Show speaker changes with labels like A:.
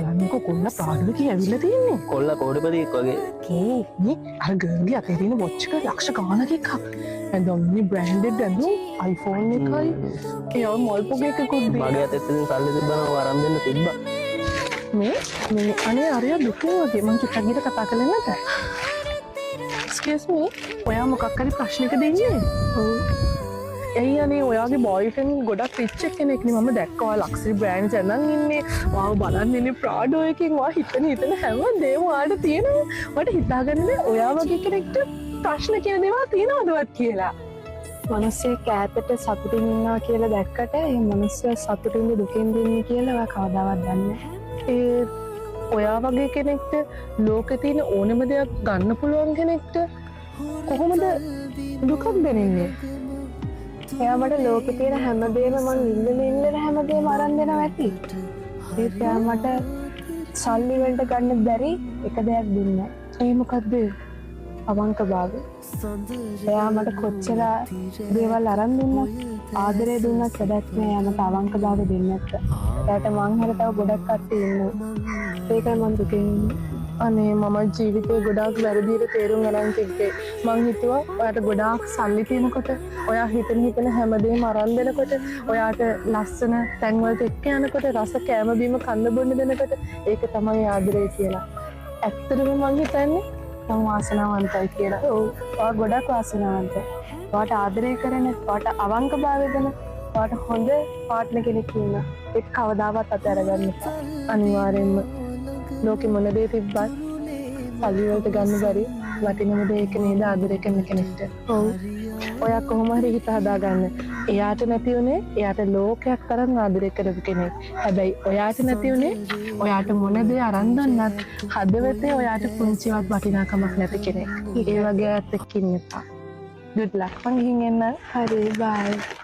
A: බලන්නකො කොල්ල ප්‍රාඩුවක ඇවිල්ලා තියෙන්නේ.
B: කොල්ල කෝටිපතියෙක් වගේ.
A: නේ අර ගර්ල්ගේ අතේ තියෙන වොච් එක ලක්ෂ ගාණක එකක්. ඇඳුම්නේ බ්‍රෑන්ඩඩ් ඇඳුම් iPhone එකයි. ඒ මොල් පොකේකකුත් දී.
B: මගේ අතේ තියෙන සල්ලි තිබ්බම වරන් දෙන්න තිබ්බා.
A: මේ අනේ අරියා දුකේ වගේ මං චුට්ටක් ගිහලා කතා කරලා නැත. Excuse me. ඔයා මොකක් හරි ප්‍රශ්නයකද ඉන්නේ? ඔව්. ඇයි අනේ ඔයාගේ බොයිෆ්‍රෙන්ඩ් ගොඩක් රිච් කෙනෙක් නේ. මම දැක්කා ඔයා ලක්ෂරි බ්‍රෑන්ඩ්ස් අරන් ඉන්නේ. වාව් බලන්න ඉන්නේ ප්‍රාඩෝ එකකින්. ඔයා හිතන හැමදේම ඔයාට තියෙනවා. ඔයාට හිතාගන්නේ ඔයා වගේ කෙනෙක්ට ප්‍රශ්න කියන දේවල් තියෙනවදවත් කියලා. මිනිස්සේ කෑතට සතුටින් ඉන්නවා කියලා දැක්කට ඒ මිනිස්සු සතුටින්ද දුකින්ද ඉන්නේ කියලා ඔයා කවදාවත් දන්නේ නැහැ. ඔයා වගේ කෙනෙක්ට ලෝකේ තියෙන ඕනම දෙයක් ගන්න පුළුවන් කෙනෙක්ට කොහොමද දුකක් දැනෙන්නේ? එයා මට ලෝකේ තියෙන හැමදේම මං ඉන්න හැමදේම අරන් දෙනවා ඇති. ඒත් එයා මට සල්ලි වලට ගන්න බැරි එක දෙයක් දුන්නා. ඒ මොකද්ද? අවංකභාවය. එයා මට කොච්චර දේවල් අරන් දුන්නා, ආදරය දුන්නා සදත් නෑ. එයා මට අවංකභාවය දෙන්නේ නැත්නම්. එයාට මං හැර තව ගොඩක් කට්ටිය ඉන්නවා. ඒකයි මං දුකින් අනේ මම ජීවිතේ ගොඩාක් වැරදියට තේරුම් ගන්න තිබ්බේ. මං හිතුවා ඔයාට ගොඩාක් සල්ලි තියෙනකොට, ඔයා හිතන හැමදේම අරන් දෙනකොට, ඔයාට ලස්සන තැන් වලට එක්ක යනකොට, රස කෑම බීම කන්න බොන්න දෙනකොට ඒක තමයි ආදරය කියලා. ඇත්තටම මං හිතන්නේ මං වාසනාවන්තයි කියලා. ඔව්. ඔයා ගොඩක් වාසනාවන්තයි. ඔයාට ආදරය කරන, ඔයාට අවංකභාවය දෙන, ඔයාට හොඳ පාර්ට්නර් කෙනෙක් ඉන්නවා. ඒක කවදාවත් අතහැරගන්න එපා. අනිවාර්යෙන්ම ලෝකෙ මොන දේ තිබ්බත් සල්ලි වලට ගන්න බැරි වටිනම දේ ඒක නේද ආදරය කරන කෙනෙක්ට. ඔව්. ඔයා කොහොම හරි හිත හදාගන්න. එයාට නැති උනේ එයාට ලෝකයක් තරම් ආදරය කරපු කෙනෙක්. හැබැයි ඔයාට නැති උනේ ඔයාට මොන දේ අරන් දුන්නත් හදවතේ ඔයාට පුංචිවත් වටිනාකමක් නැති කෙනෙක්. ඒ වගේ අයත් එක්ක ඉන්න එපා. good luck. මං ගිහින් එන්න. හරි bye.